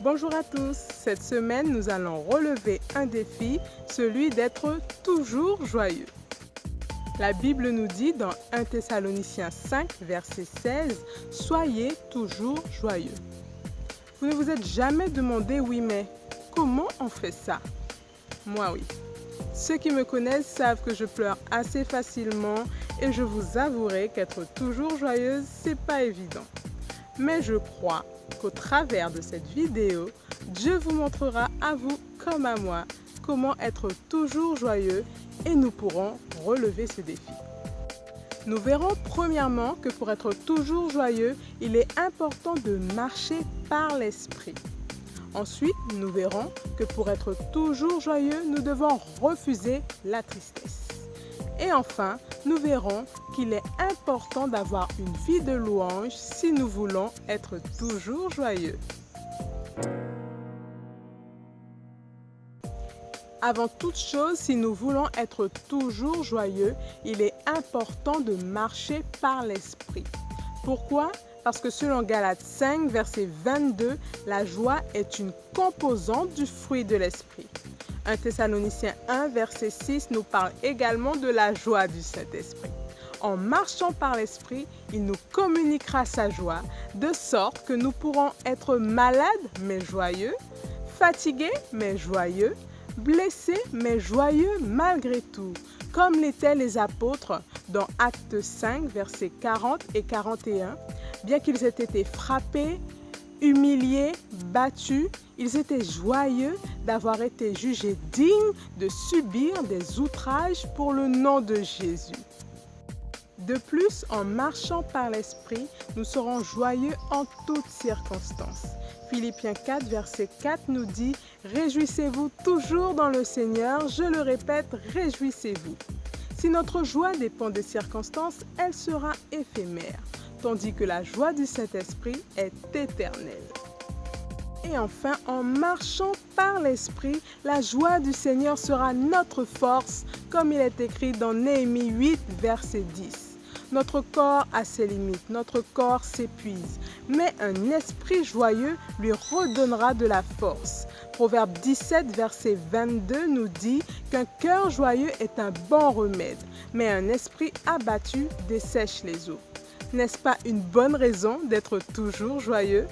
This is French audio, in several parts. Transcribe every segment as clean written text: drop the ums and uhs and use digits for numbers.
Bonjour à tous, cette semaine nous allons relever un défi, celui d'être toujours joyeux. La Bible nous dit dans 1 Thessaloniciens 5, verset 16, « Soyez toujours joyeux ». Vous ne vous êtes jamais demandé, oui mais, comment on fait ça? Moi oui. Ceux qui me connaissent savent que je pleure assez facilement et je vous avouerai qu'être toujours joyeuse, c'est pas évident. Mais je crois qu'au travers de cette vidéo, Dieu vous montrera à vous comme à moi comment être toujours joyeux et nous pourrons relever ce défi. Nous verrons premièrement que pour être toujours joyeux, il est important de marcher par l'esprit. Ensuite, nous verrons que pour être toujours joyeux, nous devons refuser la tristesse. Et enfin, nous verrons qu'il est important d'avoir une vie de louange si nous voulons être toujours joyeux. Avant toute chose, si nous voulons être toujours joyeux, il est important de marcher par l'esprit. Pourquoi? Parce que selon Galates 5, verset 22, la joie est une composante du fruit de l'esprit. 1 Thessaloniciens 1, verset 6 nous parle également de la joie du Saint-Esprit. En marchant par l'Esprit, il nous communiquera sa joie, de sorte que nous pourrons être malades mais joyeux, fatigués mais joyeux, blessés mais joyeux malgré tout, comme l'étaient les apôtres dans Actes 5, versets 40 et 41. Bien qu'ils aient été frappés, humiliés, battus, ils étaient joyeux d'avoir été jugés dignes de subir des outrages pour le nom de Jésus. De plus, en marchant par l'Esprit, nous serons joyeux en toutes circonstances. Philippiens 4, verset 4 nous dit « Réjouissez-vous toujours dans le Seigneur, je le répète, réjouissez-vous ». Si notre joie dépend des circonstances, elle sera éphémère, tandis que la joie du Saint-Esprit est éternelle. Et enfin, en marchant par l'Esprit, la joie du Seigneur sera notre force, comme il est écrit dans Néhémie 8, verset 10. Notre corps a ses limites, notre corps s'épuise, mais un esprit joyeux lui redonnera de la force. Proverbe 17, verset 22 nous dit qu'un cœur joyeux est un bon remède, mais un esprit abattu dessèche les eaux. N'est-ce pas une bonne raison d'être toujours joyeux?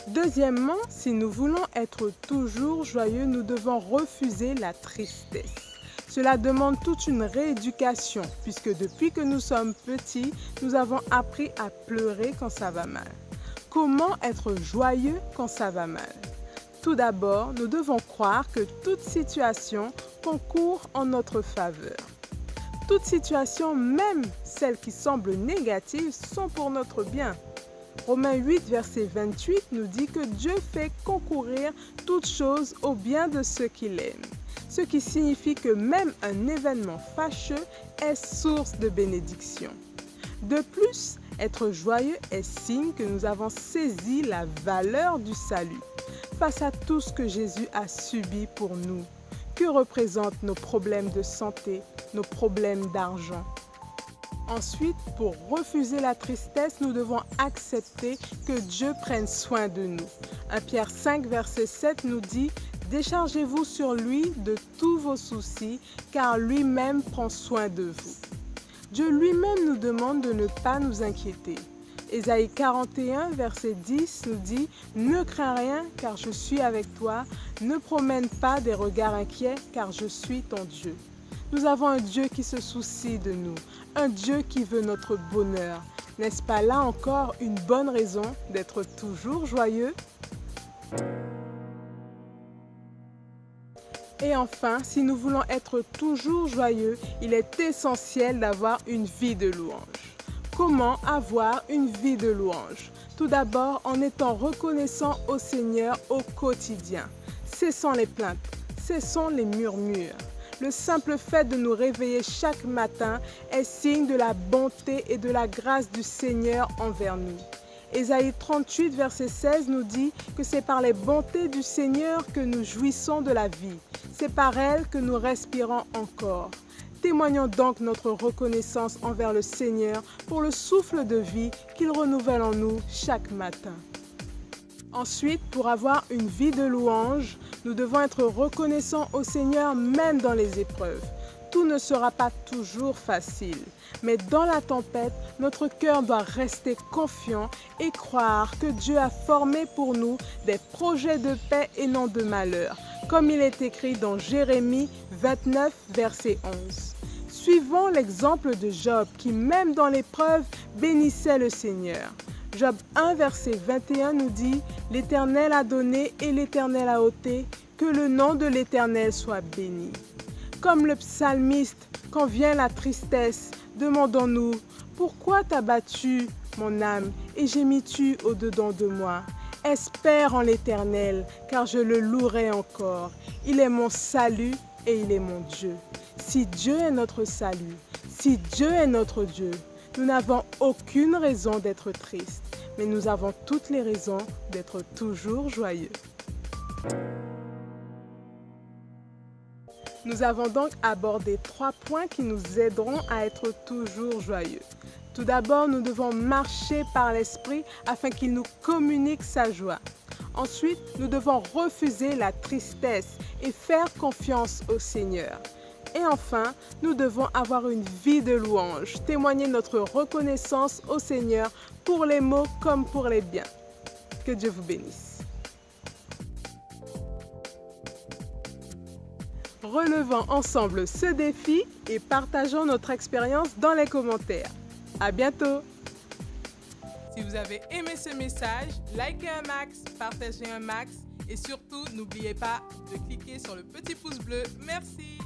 Deuxièmement, si nous voulons être toujours joyeux, nous devons refuser la tristesse. Cela demande toute une rééducation, puisque depuis que nous sommes petits, nous avons appris à pleurer quand ça va mal. Comment être joyeux quand ça va mal? Tout d'abord, nous devons croire que toute situation concourt en notre faveur. Toutes situations, même celles qui semblent négatives, sont pour notre bien. Romains 8, verset 28 nous dit que Dieu fait concourir toutes choses au bien de ceux qu'il aime. Ce qui signifie que même un événement fâcheux est source de bénédiction. De plus, être joyeux est signe que nous avons saisi la valeur du salut face à tout ce que Jésus a subi pour nous. Que représentent nos problèmes de santé, nos problèmes d'argent? Ensuite, pour refuser la tristesse, nous devons accepter que Dieu prenne soin de nous. 1 Pierre 5, verset 7 nous dit « Déchargez-vous sur lui de tous vos soucis, car lui-même prend soin de vous. » Dieu lui-même nous demande de ne pas nous inquiéter. Ésaïe 41, verset 10 nous dit « Ne crains rien, car je suis avec toi. Ne promène pas des regards inquiets, car je suis ton Dieu. » Nous avons un Dieu qui se soucie de nous, un Dieu qui veut notre bonheur. N'est-ce pas là encore une bonne raison d'être toujours joyeux? Et enfin, si nous voulons être toujours joyeux, il est essentiel d'avoir une vie de louange. Comment avoir une vie de louange? Tout d'abord, en étant reconnaissant au Seigneur au quotidien. Cessons les plaintes, cessons les murmures. Le simple fait de nous réveiller chaque matin est signe de la bonté et de la grâce du Seigneur envers nous. Ésaïe 38, verset 16 nous dit que c'est par les bontés du Seigneur que nous jouissons de la vie. C'est par elles que nous respirons encore. Témoignons donc notre reconnaissance envers le Seigneur pour le souffle de vie qu'il renouvelle en nous chaque matin. Ensuite, pour avoir une vie de louange, nous devons être reconnaissants au Seigneur même dans les épreuves. Tout ne sera pas toujours facile, mais dans la tempête, notre cœur doit rester confiant et croire que Dieu a formé pour nous des projets de paix et non de malheur, comme il est écrit dans Jérémie 29, verset 11. Suivons l'exemple de Job qui, même dans l'épreuve, bénissait le Seigneur. Job 1, verset 21 nous dit « L'Éternel a donné et l'Éternel a ôté, que le nom de l'Éternel soit béni. » Comme le psalmiste, quand vient la tristesse, demandons-nous « Pourquoi t'as battu, mon âme, et gémis-tu au-dedans de moi ?» Espère en l'Éternel, car je le louerai encore. Il est mon salut et il est mon Dieu. Si Dieu est notre salut, si Dieu est notre Dieu, nous n'avons aucune raison d'être tristes, mais nous avons toutes les raisons d'être toujours joyeux. Nous avons donc abordé 3 points qui nous aideront à être toujours joyeux. Tout d'abord, nous devons marcher par l'Esprit afin qu'il nous communique sa joie. Ensuite, nous devons refuser la tristesse et faire confiance au Seigneur. Et enfin, nous devons avoir une vie de louange, témoigner notre reconnaissance au Seigneur pour les maux comme pour les biens. Que Dieu vous bénisse. Relevons ensemble ce défi et partageons notre expérience dans les commentaires. À bientôt! Si vous avez aimé ce message, likez un max, partagez un max et surtout, n'oubliez pas de cliquer sur le petit pouce bleu. Merci!